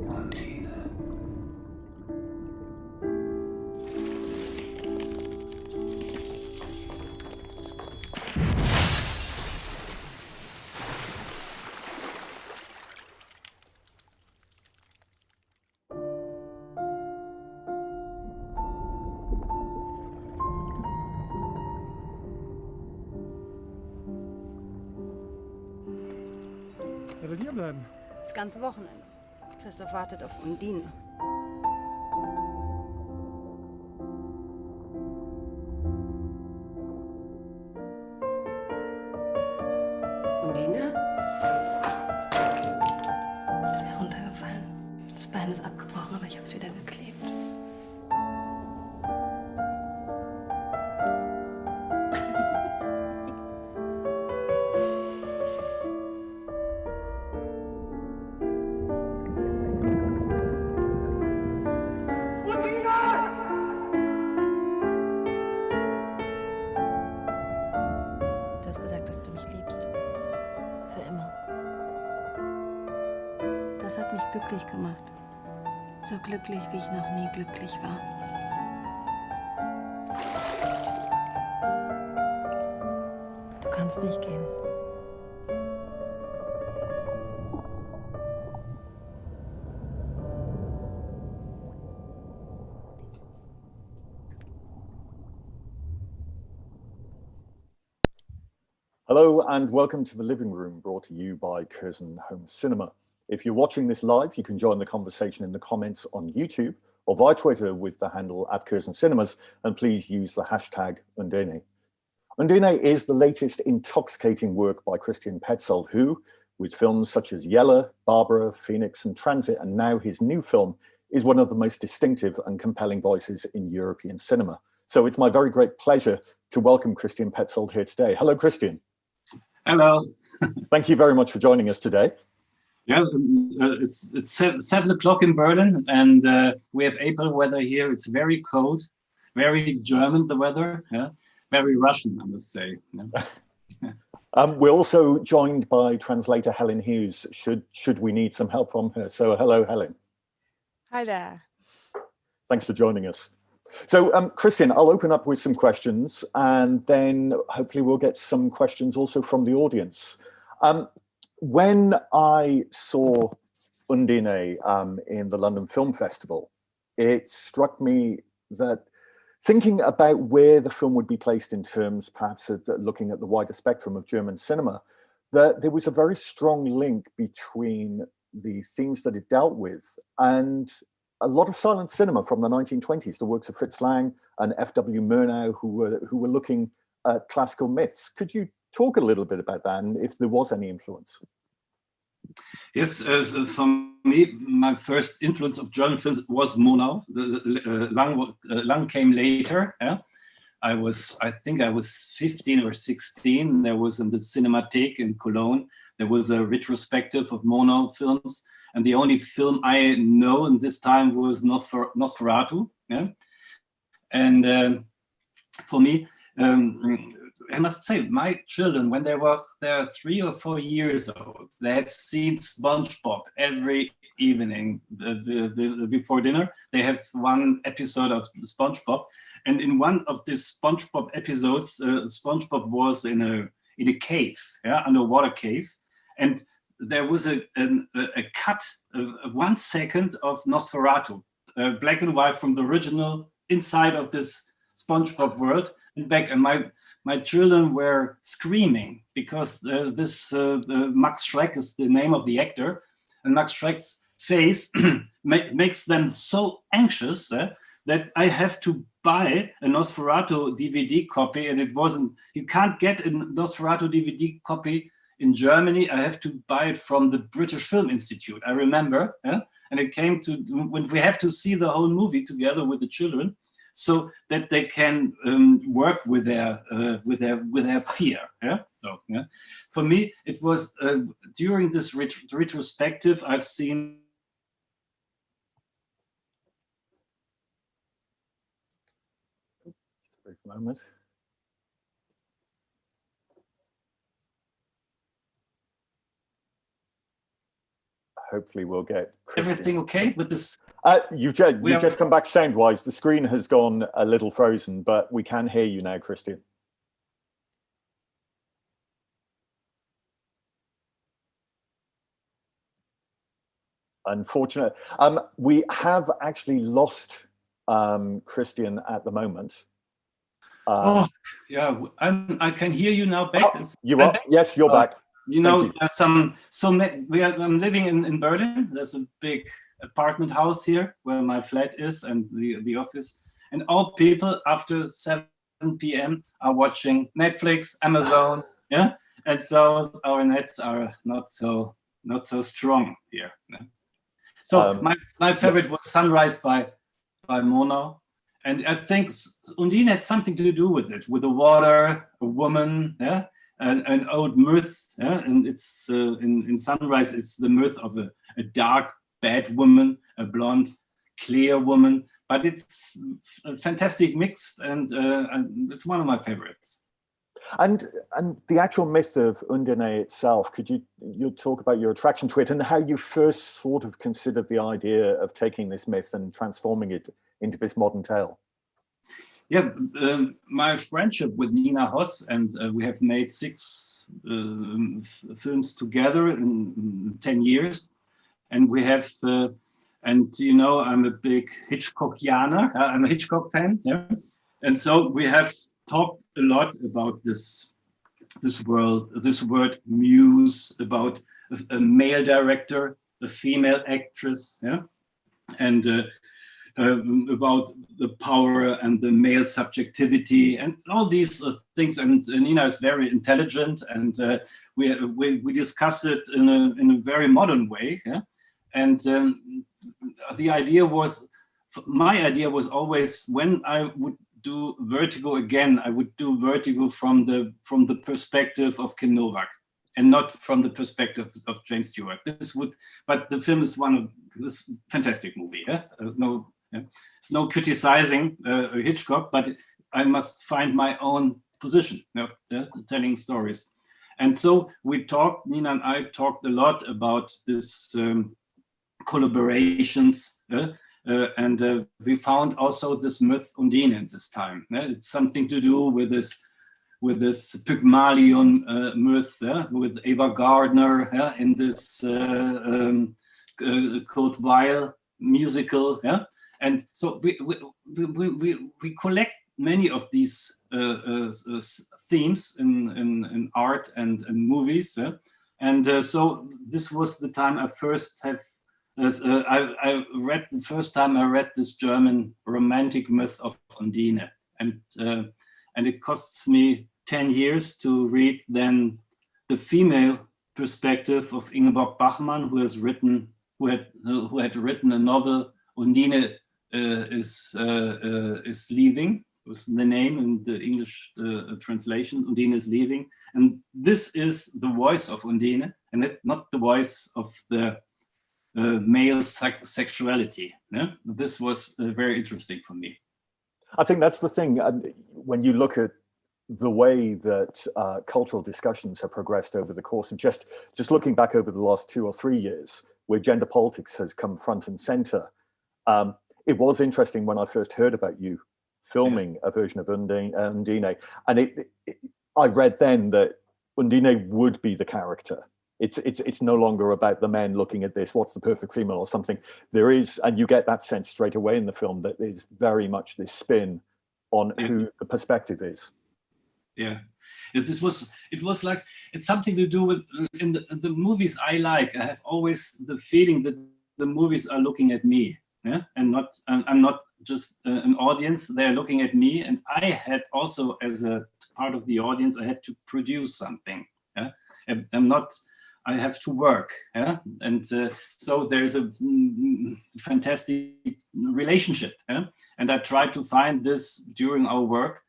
Undine. Wer will hier bleiben? Das ganze Wochenende. Christoph wartet auf Undine. Undine? Ist mir runtergefallen. Das Bein ist abgebrochen, aber ich habe es wieder geklebt. Du hast gesagt, dass du mich liebst. Für immer. Das hat mich glücklich gemacht. So glücklich, wie ich noch nie glücklich war. Du kannst nicht gehen. Hello and welcome to the living room, brought to you by Curzon Home Cinema. If you're watching this live, you can join the conversation in the comments on YouTube or via Twitter with the handle @CurzonCinemas, and please use the hashtag Undine. Undine is the latest intoxicating work by Christian Petzold, who, with films such as Yella, Barbara, Phoenix and Transit, and now his new film, is one of the most distinctive and compelling voices in European cinema. So it's my very great pleasure to welcome Christian Petzold here today. Hello, Christian. Hello. Thank you very much for joining us today. Yeah, it's 7 o'clock in Berlin, and we have April weather here. It's very cold, very German, the weather, yeah? Very Russian, I must say. Yeah. We're also joined by translator Helen Hughes, should we need some help from her. So hello, Helen. Hi there. Thanks for joining us. So Christian, I'll open up with some questions, and then hopefully we'll get some questions also from the audience. When I saw Undine in the London Film Festival, it struck me that thinking about where the film would be placed in terms perhaps of looking at the wider spectrum of German cinema, that there was a very strong link between the themes that it dealt with and a lot of silent cinema from the 1920s, the works of Fritz Lang and F.W. Murnau, who were looking at classical myths. Could you talk a little bit about that and if there was any influence? Yes, for me, my first influence of German films was Murnau. Lang came later. Yeah? I think I was 15 or 16. There was in the Cinemathek in Cologne, there was a retrospective of Murnau films. And the only film I know in this time was Nosferatu. Yeah? And for me, I must say, my children, when they were 3 or 4 years old, they have seen SpongeBob every evening before dinner. They have one episode of SpongeBob. And in one of these SpongeBob episodes, SpongeBob was in a cave, yeah, underwater cave. And there was a cut of 1 second of Nosferatu, black and white from the original inside of this SpongeBob world and back. And my children were screaming because this Max Schreck is the name of the actor, and Max Schreck's face makes them so anxious that I have to buy a Nosferatu DVD copy, and you can't get a Nosferatu DVD copy in Germany. I have to buy it from the British Film Institute, I remember. And it came to when we have to see the whole movie together with the children, so that they can work with their fear. Yeah. So yeah, for me, it was during this retrospective I've seen. Wait a moment. hopefully we'll get Christian. Everything okay with this? You've just come back sound-wise. The screen has gone a little frozen, but we can hear you now, Christian. Unfortunate. We have actually lost Christian at the moment. Oh, yeah, I can hear you now back. You are? Yes, you're back. You know, I'm living in Berlin. There's a big apartment house here where my flat is and the office. And all people after 7 p.m. are watching Netflix, Amazon, yeah. And so our nets are not so strong here. Yeah? So my favorite was Sunrise by Murnau. And I think Undine had something to do with it, with the water, a woman, yeah, an old myth, yeah, and it's in Sunrise, it's the myth of a dark, bad woman, a blonde, clear woman, but it's a fantastic mix, and it's one of my favorites. And the actual myth of Undine itself, could you talk about your attraction to it and how you first sort of considered the idea of taking this myth and transforming it into this modern tale? Yeah, my friendship with Nina Hoss, and we have made 6 films together in 10 years. And we have, and you know, I'm a big Hitchcockianer, I'm a Hitchcock fan. Yeah? And so we have talked a lot about this word muse, about a male director, a female actress, yeah? And about the power and the male subjectivity and all these things. And Nina is very intelligent, and we discussed it in a very modern way. Yeah? And the idea was, my idea was always, when I would do Vertigo again, I would do Vertigo from the perspective of Kim Novak, and not from the perspective of James Stewart. But the film is one of this fantastic movie. Yeah? It's no criticizing Hitchcock, but I must find my own position, telling stories. And so Nina and I talked a lot about this collaborations, and we found also this myth Undine at this time. It's something to do with this Pygmalion myth, with Ava Gardner in this Kurt Weill musical. Yeah? And so we collect many of these themes in art and movies. And so this was the time I first have, I read the first time I read this German romantic myth of Undine. And it costs me 10 years to read then the female perspective of Ingeborg Bachmann, who had written a novel, Undine is leaving, was the name in the English translation. Undine is leaving, and this is the voice of Undine, and not the voice of the male sexuality. Yeah? This was very interesting for me. I think that's the thing. When you look at the way that cultural discussions have progressed over the course of just looking back over the last 2 or 3 years, where gender politics has come front and center. It was interesting when I first heard about you filming a version of Undine, and I read then that Undine would be the character. It's no longer about the men looking at this, what's the perfect female or something. There is, and you get that sense straight away in the film, that there's very much this spin on who the perspective is. Yeah, it was like, it's something to do with, in the movies I like, I have always the feeling that the movies are looking at me. Yeah, and I'm not just an audience, they're looking at me, and I had also, as a part of the audience, I had to produce something. Yeah, I have to work. Yeah, and so there's a fantastic relationship. Yeah, and I tried to find this during our work,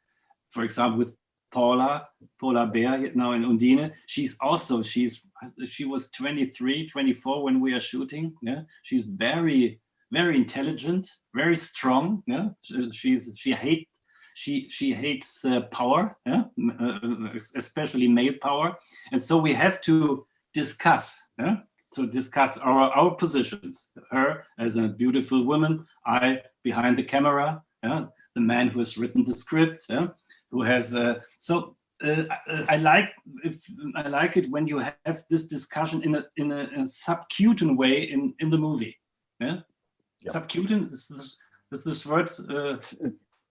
for example, with Paula Beer now in Undine. She was 23, 24 when we are shooting. Yeah, she's very intelligent, very strong. Yeah, she hates power, yeah? Especially male power, and so we have to discuss. Yeah? to discuss our positions. Her as a beautiful woman, I behind the camera, yeah? The man who has written the script, yeah? Who has I like it when you have this discussion in a subcutan way in the movie. Yeah, yep. Subcutan does this word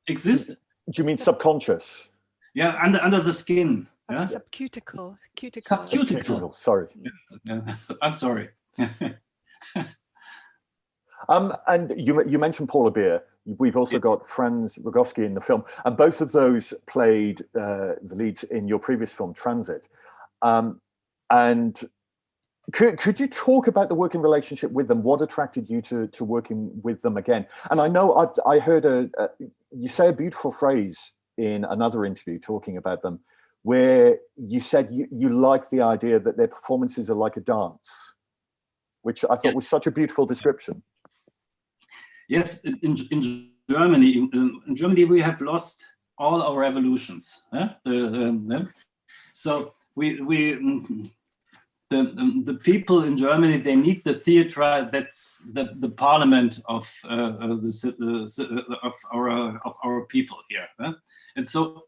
exist? Do you mean subconscious? Yeah, under the skin. Yeah? Subcutical. Subcutical. Sorry. Yeah, I'm sorry. And you mentioned Paula Beer. We've also got Franz Rogowski in the film, and both of those played the leads in your previous film, Transit. And could you talk about the working relationship with them? What attracted you to working with them again? And I know I heard you say a beautiful phrase in another interview talking about them, where you said you like the idea that their performances are like a dance, which I thought was such a beautiful description. Yes, in Germany, we have lost all our revolutions. So the people in Germany, they need the theatre. That's the parliament of our people here. And so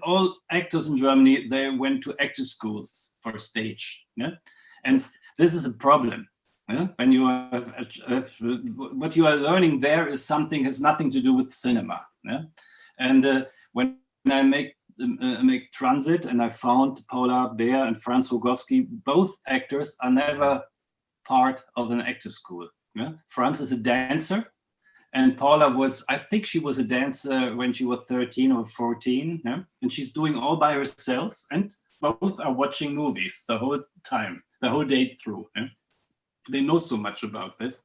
all actors in Germany, they went to actor schools for stage. And this is a problem. When you have what you are learning there is something has nothing to do with cinema. And when I make Transit, and I found Paula Beer and Franz Rogowski, both actors are never part of an actor school. Franz is a dancer, and Paula I think she was a dancer when she was 13 or 14, and she's doing all by herself, and both are watching movies the whole time, the whole day through. They know so much about this,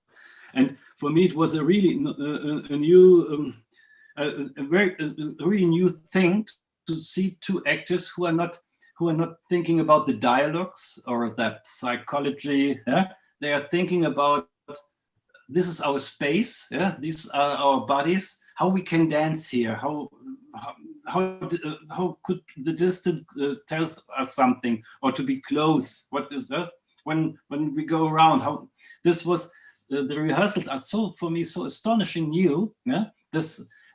and for me it was a really really new thing to see two actors who are not thinking about the dialogues or the psychology. They are thinking about, this is our space. These are our bodies. How we can dance here? How could the distance tell us something, or to be close? What is that? When we go around, how this was the rehearsals are so, for me, so astonishing new.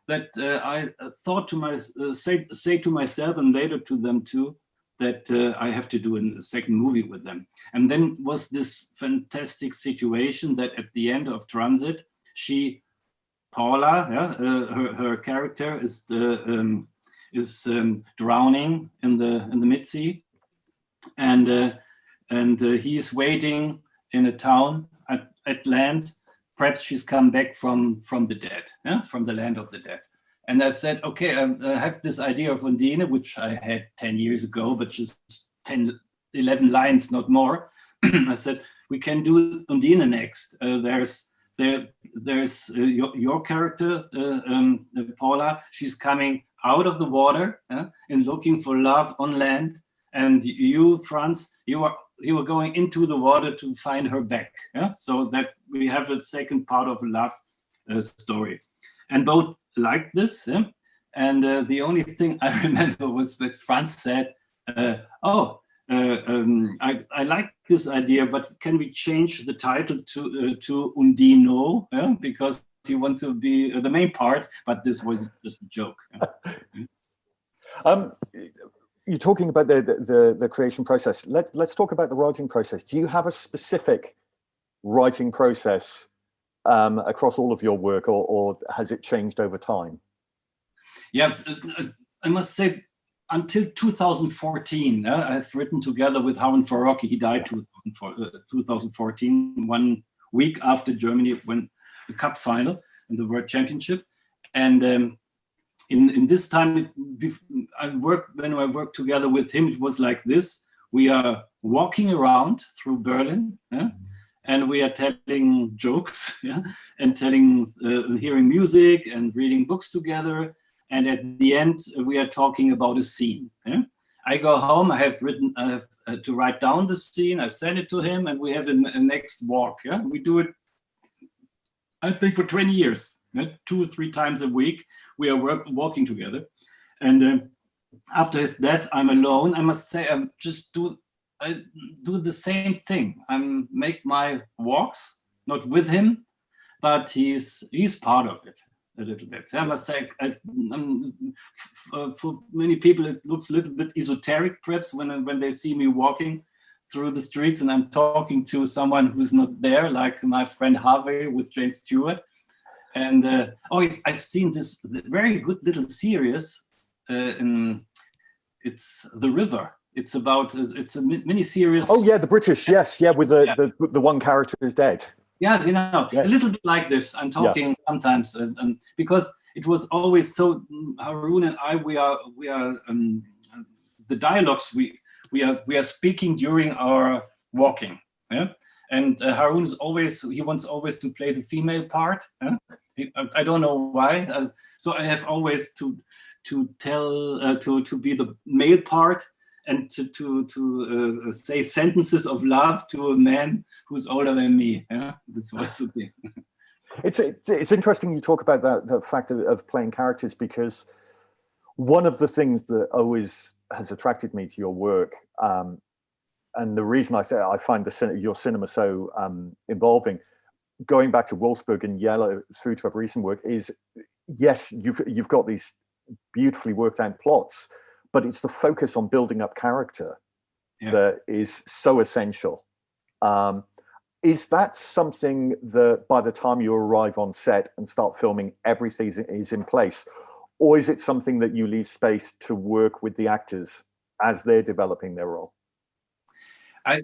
That I thought to say to myself, and later to them too, that I have to do a second movie with them. And then was this fantastic situation that at the end of Transit, Paula, her character is drowning in the mid-sea, and he's waiting in a town at land. Perhaps she's come back from the dead, from the land of the dead. And I said, okay, I have this idea of Undine, which I had 10 years ago, but just 10, 11 lines, not more. I said, we can do Undine next. There's your character, Paula. She's coming out of the water and looking for love on land. And you, Franz, you were going into the water to find her back. So that we have a second part of a love story. And both liked this. And the only thing I remember was that Franz said, I like this idea, but can we change the title to Undino? Because you want to be the main part, but this was just a joke. You're talking about the creation process. Let's talk about the writing process. Do you have a specific writing process across all of your work, or has it changed over time? Yeah, I must say, until 2014, I've written together with Helen Hughes. He died 2014, 1 week after Germany won the cup final in the World Championship. And in this time, when I worked together with him, it was like this. We are walking around through Berlin, and we are telling jokes, and hearing music and reading books together. And at the end, we are talking about a scene. I go home, I have to write down the scene, I send it to him, and we have a next walk. We do it, I think, for 20 years, 2 or 3 times a week. We are walking together. And after his death, I'm alone. I must say, I just do I do the same thing. I make my walks, not with him, but he's part of it a little bit. I must say, for many people, it looks a little bit esoteric, perhaps, when they see me walking through the streets and I'm talking to someone who's not there, like my friend Harvey with James Stewart. And I've seen this very good little series. It's The River. It's a mini series. Oh yeah, the British, yes, yeah, with the one character is dead. Yeah, yes. A little bit like this. I'm talking sometimes, because it was always so. Haroon and I, we are the dialogues we are speaking during our walking. Yeah, and Haroon wants always to play the female part. Yeah? I don't know why. So I have always to tell to be the male part. And to say sentences of love to a man who's older than me. Yeah? This was the thing. It's interesting you talk about the fact of playing characters, because one of the things that always has attracted me to your work, and the reason I say I find your cinema so involving, going back to Wolfsburg and Yella through to recent work, is yes, you've got these beautifully worked out plots, but it's the focus on building up character that is so essential. Is that something that by the time you arrive on set and start filming, everything is in place? Or is it something that you leave space to work with the actors as they're developing their role? I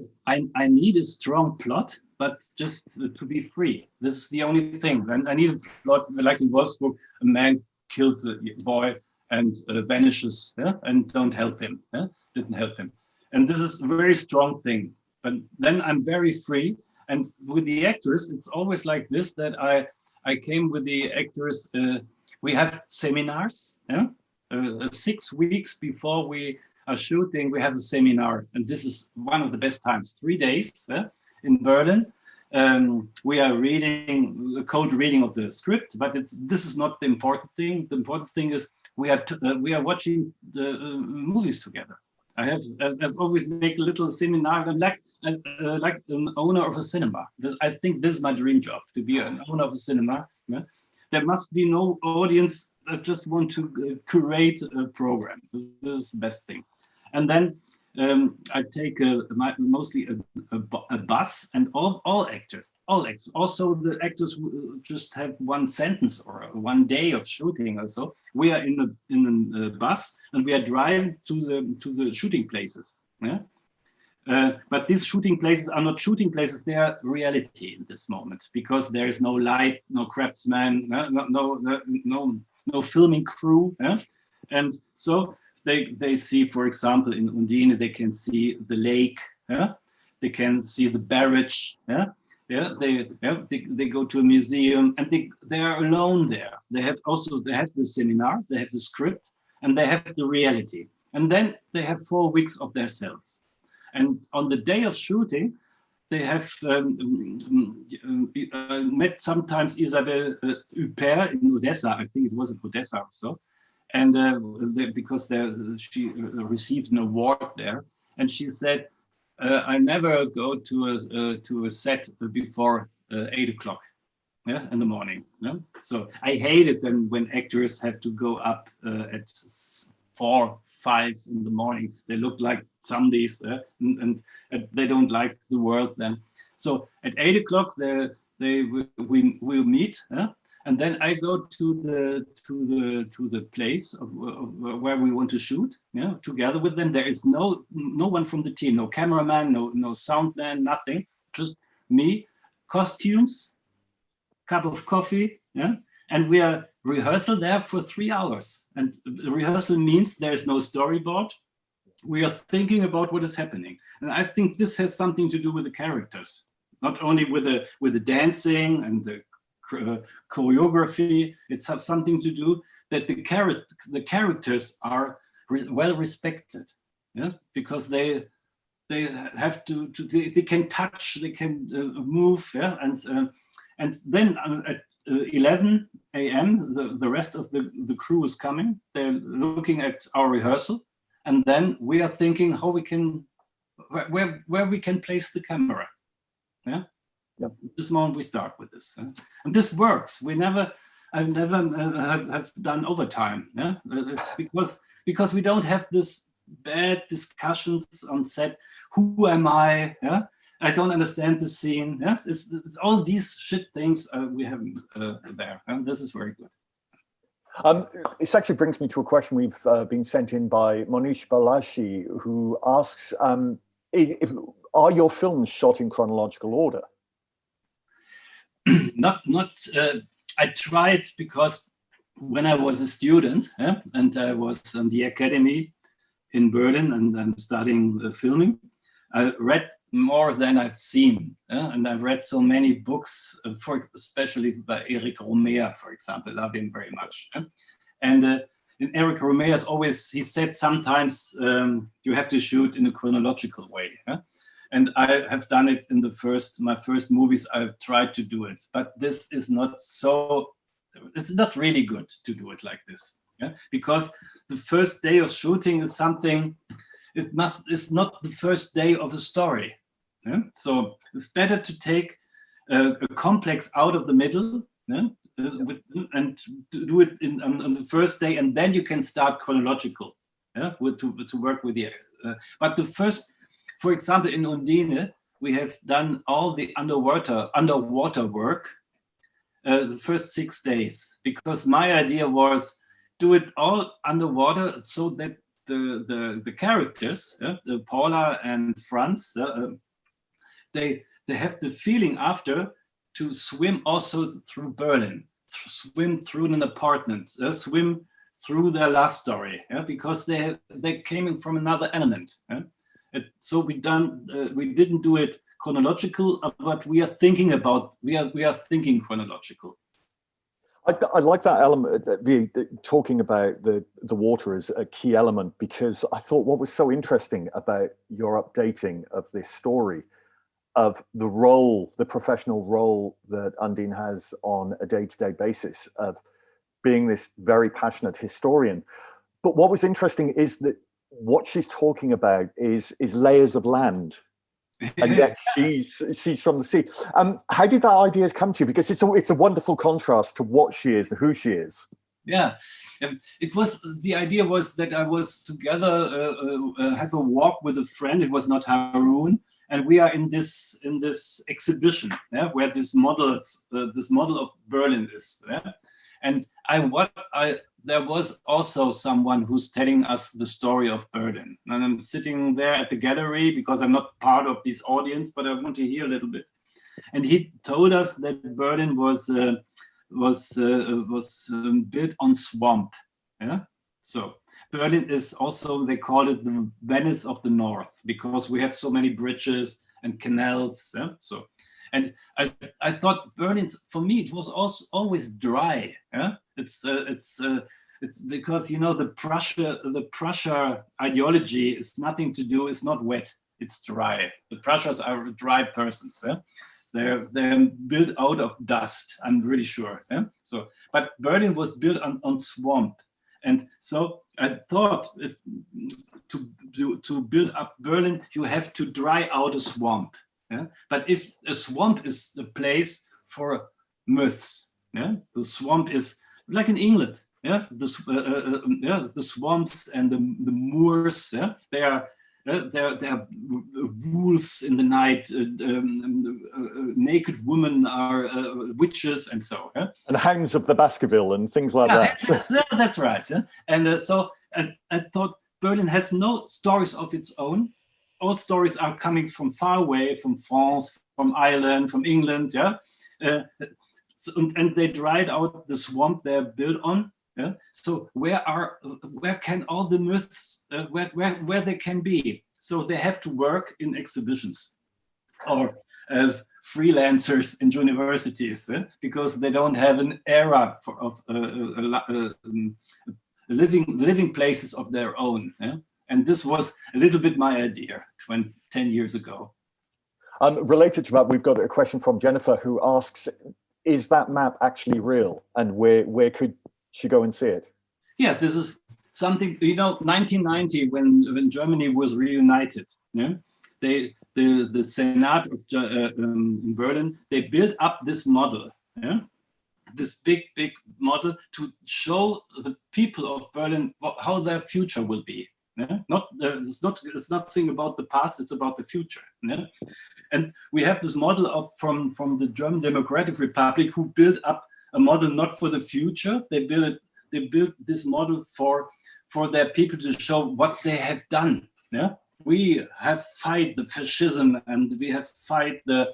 need a strong plot, but just to be free. This is the only thing. And I need a plot, like in Wolfsburg, a man kills a boy and vanishes, and didn't help him. And this is a very strong thing. But then I'm very free. And with the actors, it's always like this, that I came with the actors, we have seminars, 6 weeks before we are shooting, we have a seminar. And this is one of the best times, 3 days in Berlin. We are reading the code reading of the script, but this is not the important thing. The important thing is we are watching the movies together. I've always make a little seminar like an owner of a cinema. I think this is my dream job, to be an owner of a cinema. Yeah? There must be no audience that just want to curate a program. This is the best thing. And then I take mostly a bus, and all actors, also the actors who just have one sentence or 1 day of shooting or so. We are in a bus and we are driving to the shooting places. Yeah. But these shooting places are not shooting places; they are reality in this moment, because there is no light, no craftsman, no filming crew, and so. They see, for example, in Undine, they can see the lake, they can see the barrage, they go to a museum, and they are alone there. They have the seminar, they have the script, and they have the reality. And then they have 4 weeks of themselves. And on the day of shooting, they have met sometimes Isabelle Huppert in Odessa. I think it was in Odessa or so. And because she received an award there, and she said, "I never go to a set before 8 o'clock, in the morning." Yeah? So I hate it when actors have to go up at 4, 5 in the morning. They look like zombies, and they don't like the world then. So at 8 o'clock, we will meet. And then I go to the place of where we want to shoot, together with them. There is no one from the team, no cameraman, no sound man, nothing. Just me, costumes, cup of coffee, and we are rehearsal there for 3 hours. And the rehearsal means there is no storyboard. We are thinking about what is happening, and I think this has something to do with the characters, not only with the dancing and the choreography. It has something to do that the characters are well respected, because they have they can touch, they can move, and then at 11 a.m. the rest of the crew is coming. They're looking at our rehearsal, and then we are thinking how we can where we can place the camera. Yeah. Yep. This moment we start with this, and this works. I've never have done overtime. Yeah, it's because we don't have this bad discussions on set. Who am I? Yeah, I don't understand the scene. Yeah, it's all these shit things we have there, and this is very good. This actually brings me to a question we've been sent in by Monish Balashi, who asks, are your films shot in chronological order? Not. I tried, because when I was a student, and I was in the academy in Berlin, and I'm studying filming, I read more than I've seen, and I've read so many books, especially by Eric Romer, for example. I love him very much. And in Eric Romer's always, he said sometimes you have to shoot in a chronological way. And I have done it in my first movies. I've tried to do it, but this is not so. It's not really good to do it like this, because the first day of shooting is something. It's not the first day of a story. So it's better to take a complex out of the middle, and to do it on the first day, and then you can start chronological, to work with the. But the first. For example, in Undine, we have done all the underwater work the first 6 days, because my idea was do it all underwater so that the characters, Paula and Frantz, they have the feeling after to swim also through Berlin, swim through an apartment, swim through their love story, because they came from another element. So we didn't do it chronological, but we are thinking chronological. I like that element. Talking about the water is a key element, because I thought what was so interesting about your updating of this story, of the professional role that Undine has on a day-to-day basis of being this very passionate historian. But what was interesting is that what she's talking about is layers of land, and yet she's from the sea. How did that idea come to you? Because it's a wonderful contrast to what she is and who she is. Yeah, the idea was that I was together have a walk with a friend. It was not Haroon, and we are in this exhibition, where this model of Berlin is. And there was also someone who's telling us the story of Berlin. And I'm sitting there at the gallery because I'm not part of this audience, but I want to hear a little bit. And he told us that Berlin was built on swamp. So Berlin is also, they call it the Venice of the North, because we have so many bridges and canals. So, and I thought Berlin, for me, it was also always dry. It's because, the Prussia ideology is nothing to do. It's not wet. It's dry. The Prussians are dry persons. They're built out of dust. I'm really sure. So, but Berlin was built on swamp, and so I thought to build up Berlin, you have to dry out a swamp. But if a swamp is the place for myths, the swamp is like in England. The swamps and the moors. They are wolves in the night. Naked women are witches, and so. And hounds of the Baskerville and things like that. That's right. And so I thought Berlin has no stories of its own. All stories are coming from far away, from France, from Ireland, from England. And they dried out the swamp they're built on. So where can all the myths where they can be? So they have to work in exhibitions or as freelancers in universities, because they don't have an era of living places of their own. And this was a little bit my idea 10 years ago. Related to that, we've got a question from Jennifer, who asks, is that map actually real? And where could she go and see it? Yeah, this is something, 1990, when Germany was reunited. the Senate of in Berlin, they built up this model, yeah? This big model to show the people of Berlin how their future will be. Yeah? It's not saying about the past, it's about the future. Yeah? And we have this model from the German Democratic Republic, who built up a model not for the future. They built this model for their people to show what they have done. Yeah? We have fight the fascism, and we have fight the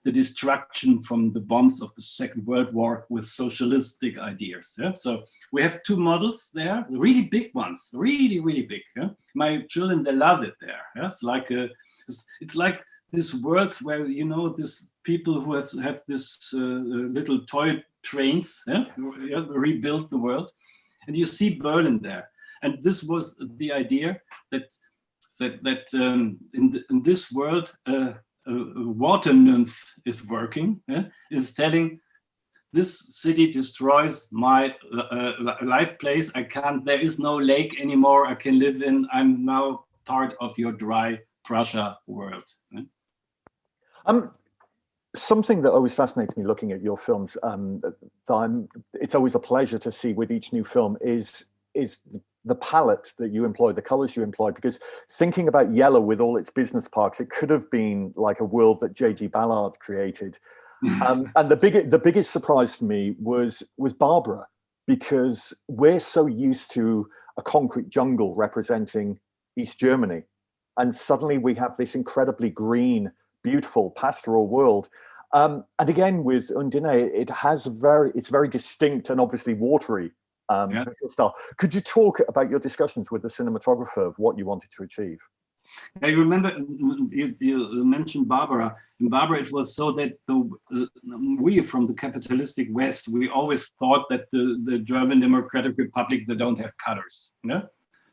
destruction from the bombs of the Second World War with socialistic ideas. Yeah? So we have two models there, really big ones, really big. Yeah? My children, they love it there. Yeah? It's like these worlds where, you know, these people who have this little toy trains, yeah? Rebuilt the world, and you see Berlin there. And this was the idea that in this world, a water nymph is working, yeah? Is telling, this city destroys my life place. There is no lake anymore I can live in. I'm now part of your dry Prussia world. Yeah? Something that always fascinates me looking at your films, it's always a pleasure to see with each new film, is the palette that you employ, the colors you employ, because thinking about Yella with all its business parks, it could have been like a world that J.G. Ballard created. And the biggest surprise for me was Barbara, because we're so used to a concrete jungle representing East Germany. And suddenly we have this incredibly green, beautiful pastoral world. And again, with Undine, it's very distinct and obviously watery style. Could you talk about your discussions with the cinematographer of what you wanted to achieve? I remember you mentioned Barbara. In Barbara, it was so that we from the capitalistic West, we always thought that the German Democratic Republic, they don't have colors. Yeah?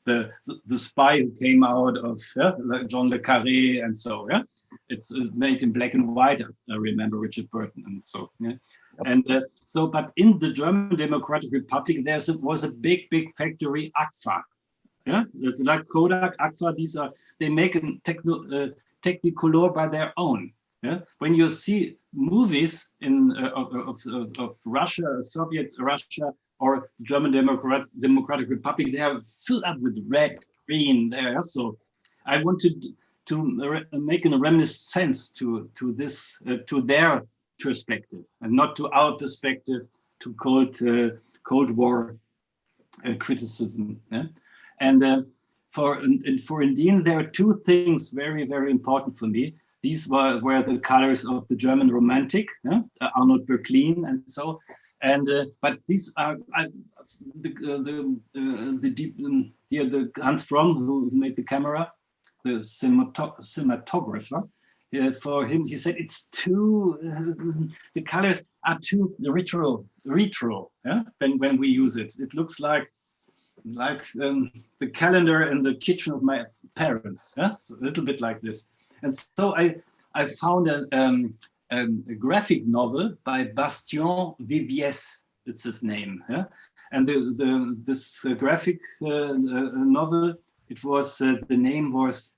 The spy who came out of like John le Carré and so, yeah, it's made in black and white. I remember Richard Burton and so, yeah. And but in the German Democratic Republic, was a big factory, Agfa. Yeah, it's like Kodak, Agfa. They make a Technicolor by their own. Yeah, when you see movies of Russia, Soviet Russia, or German Democratic Republic, they are filled up with red, green there. So I wanted to make a reminiscence to this, to their perspective, and not to our perspective, to Cold War criticism. Yeah? And for Undine, there are two things very important for me. These were the colors of the German Romantic, Arnold Böcklin and so. And but these are the Hans Fromm, who made the camera, the cinematographer. For him, he said it's too the colors are too retro. Yeah, when we use it, it looks like the calendar in the kitchen of my parents. Yeah, so a little bit like this. And so I found a graphic novel by Bastien Viviès, it's his name. Yeah? And this graphic novel, it was the name was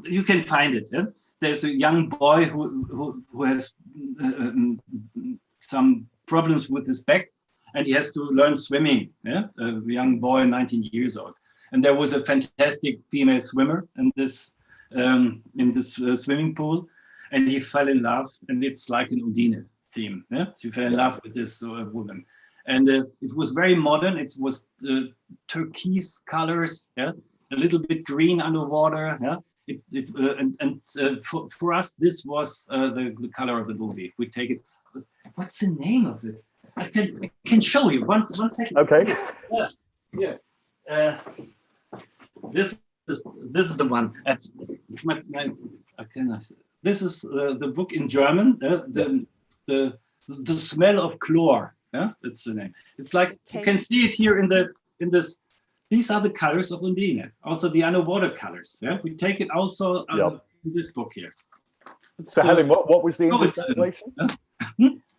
you can find it. Yeah? There's a young boy who has some problems with his back, and he has to learn swimming. Yeah? A young boy, 19 years old, and there was a fantastic female swimmer in this swimming pool, and he fell in love, and it's like an Undine theme. Yeah? So he fell in love with this woman, and it was very modern. It was turquoise colors, yeah, a little bit green underwater. Yeah, for us, this was the color of the movie. We take it. What's the name of it? I can show you. One second. Okay. Yeah. This is the one. This is the book in German. The smell of chlor. Yeah, that's the name. It's like you can see it here in this. These are the colors of Undine. Also the underwater colors. Yeah, we take it also in this book here. So Helen, what was the English translation?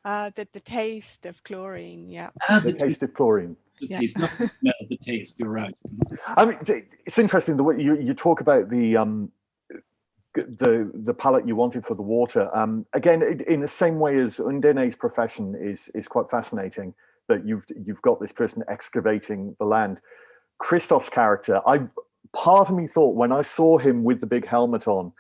The taste of chlorine. Yeah. The taste of chlorine. The taste, not the smell, the taste. You're right. I mean, it's interesting the way you talk about the palette you wanted for the water. Again, in the same way as Undine's profession is quite fascinating, that you've got this person excavating the land. Christoph's character, part of me thought when I saw him with the big helmet on,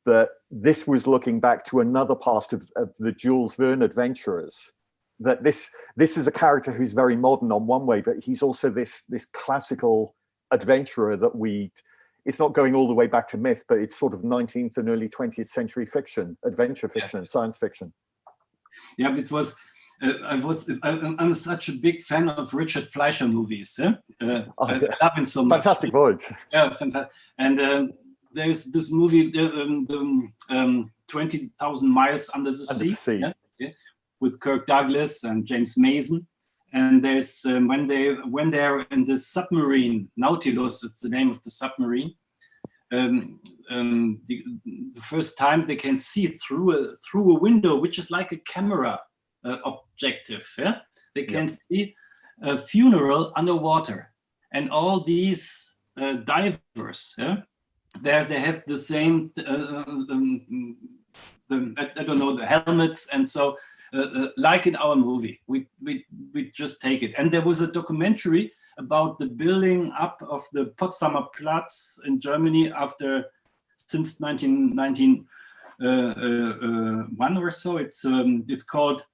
that this was looking back to another past of the Jules Verne adventurers. That this is a character who's very modern on one way, but he's also this classical adventurer that it's not going all the way back to myth, but it's sort of 19th and early 20th century fiction, adventure fiction, and science fiction. Yeah, it was. I'm such a big fan of Richard Fleischer movies. I love him so much. Fantastic Voyage. Yeah, fantastic. And there's this movie, 20,000 Miles Under the Sea. Yeah, with Kirk Douglas and James Mason. And there's when they're in the submarine, Nautilus, it's the name of the submarine. The first time they can see through a window, which is like a camera objective. Yeah, they can see a funeral underwater, and all these divers. Yeah, they have the same. I don't know, the helmets, and so. Like in our movie, we just take it. And there was a documentary about the building up of the Potsdamer Platz in Germany since 1991 or so. It's called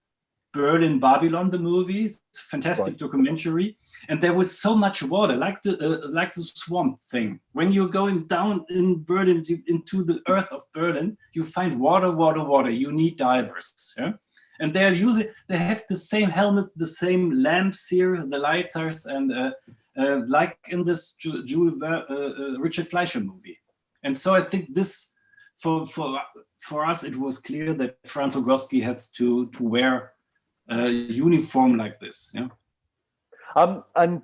Berlin Babylon, the movie. It's a fantastic documentary. And there was so much water, like the swamp thing. When you're going down in Berlin into the earth of Berlin, you find water. You need divers. Yeah. And they have the same helmet, the same lamps here, the lighters, and like in this Richard Fleischer movie. And so I think this, for us, it was clear that Franz Rogowski has to wear a uniform like this. Yeah. And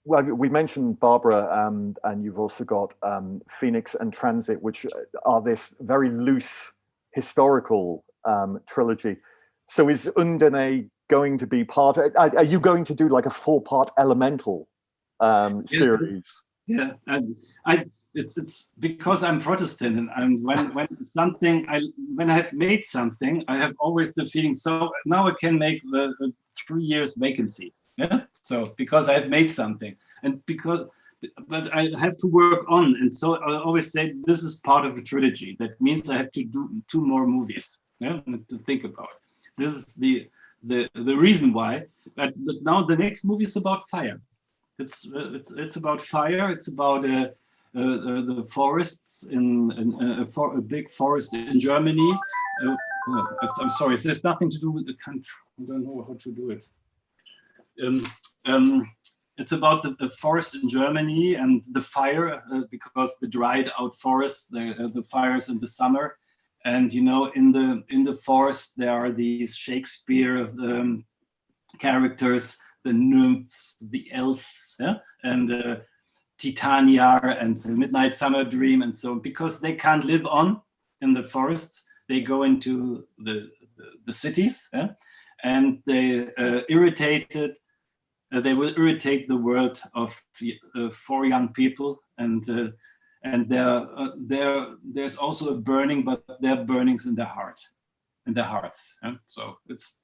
well, we mentioned Barbara, and you've also got Phoenix and Transit, which are this very loose historical trilogy. So is Undine going to be part? Are you going to do like a 4-part elemental series? Yeah, and it's because I'm Protestant, and when I have made something, I have always the feeling. So now I can make the 3 years vacancy. Yeah. So because I have made something, but I have to work on, and so I always say this is part of a trilogy. That means I have to do 2 more movies. Yeah, to think about. This is the reason why. But now the next movie is about fire. It's about fire. It's about the forests in a big forest in Germany. I'm sorry, there's nothing to do with the country. I don't know how to do it. It's about the forest in Germany and the fire, because the dried out forest, the fires in the summer. And in the forest there are these Shakespeare characters, the nymphs, the elves, and Titania and the Midnight Summer Dream, and so on. Because they can't live on in the forests, they go into the cities, and they they will irritate the world of 4 young people, and there's also a burning, but there are burnings in their hearts. So it's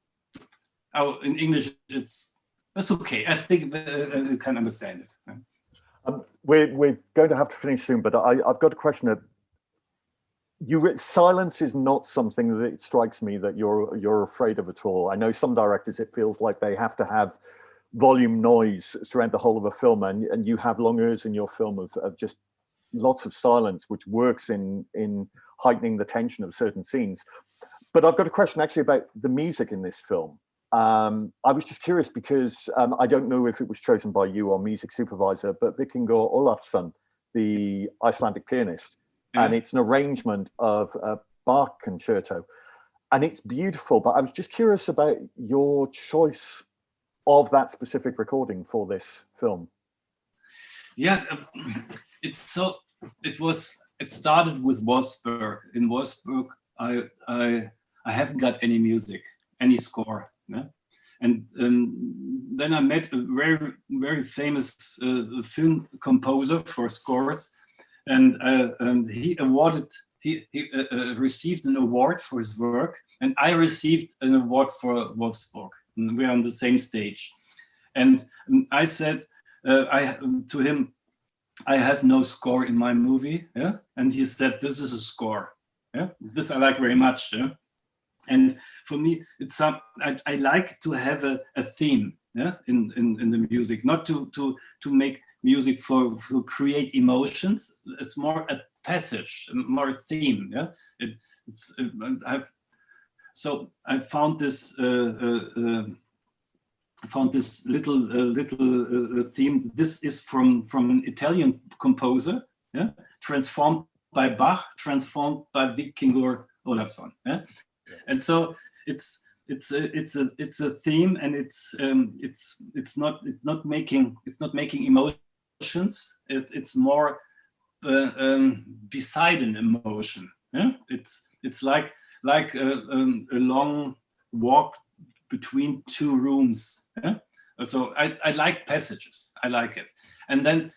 in English. That's okay. I think you can understand it. We're going to have to finish soon, but I've got a question. Silence is not something that it strikes me that you're afraid of at all. I know some directors, it feels like they have to have volume noise throughout the whole of a film, and you have long ears in your film of just lots of silence, which works in heightening the tension of certain scenes. But I've got a question actually about the music in this film. I was just curious because I don't know if it was chosen by you or music supervisor, but Vikingur Olafsson, the Icelandic pianist, and it's an arrangement of a Bach concerto, and it's beautiful. But I was just curious about your choice of that specific recording for this film. Yeah, it started with Wolfsburg. In Wolfsburg, I haven't got any music, any score. Yeah? And then I met a very, very famous film composer for scores, and he received an award for his work, and I received an award for Wolfsburg. And we're on the same stage. And I said to him, I have no score in my movie. Yeah? And he said, this is a score. Yeah? This I like very much. Yeah? And for me, it's I like to have a theme, yeah, in the music, not to make music for create emotions. It's more a passage, more a theme. Yeah, so I found this little theme. This is from an Italian composer, yeah, transformed by Bach, transformed by Víkingur Ólafsson. Yeah? And so it's a theme, and it's not making emotions. It's more beside an emotion. Yeah? It's like a long walk between two rooms. Yeah? So I like passages. I like it, and then.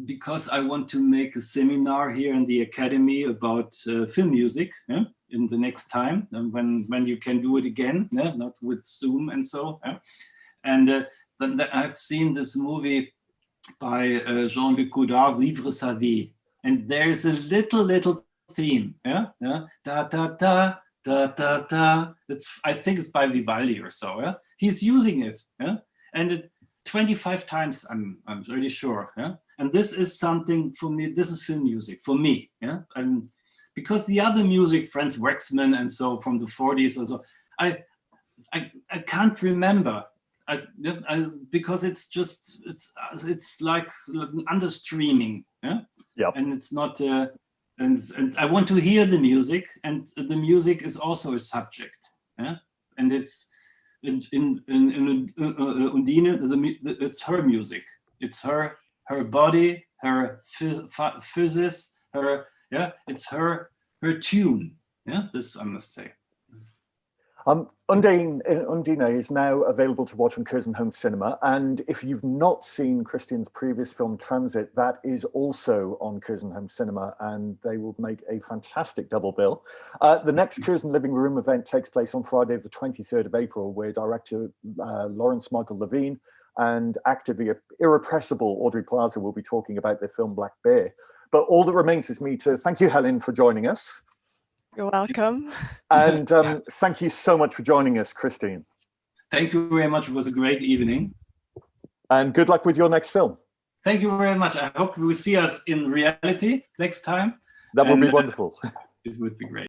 Because I want to make a seminar here in the Academy about film music, yeah, in the next time, when you can do it again, yeah, not with Zoom and so. Yeah. And then I've seen this movie by Jean-Luc Godard, Vivre sa vie, and there's a little theme, yeah, yeah, da da da da da da. I think it's by Vivaldi or so. Yeah, he's using it, yeah, and 25 times, I'm really sure, yeah. And this is something for me. This is film music for me, yeah. And because the other music, Franz Waxman and so from the 40s or so, I can't remember. Because it's just it's like understreaming, yeah. Yeah. And it's not. And I want to hear the music, and the music is also a subject, yeah. And it's. In Undine, it's her music. It's her body, her physis, her, yeah. It's her tune. Yeah, this I must say. Undine is now available to watch on Curzon Home Cinema, and if you've not seen Christian's previous film Transit, that is also on Curzon Home Cinema, and they will make a fantastic double bill. The next Curzon Living Room event takes place on Friday the 23rd of April, where director Lawrence Michael Levine and actor the irrepressible Audrey Plaza will be talking about their film Black Bear. But all that remains is me to thank you, Helen, for joining us. You're welcome. And thank you so much for joining us, Christine. Thank you very much. It was a great evening. And good luck with your next film. Thank you very much. I hope you will see us in reality next time. That would be wonderful. It would be great.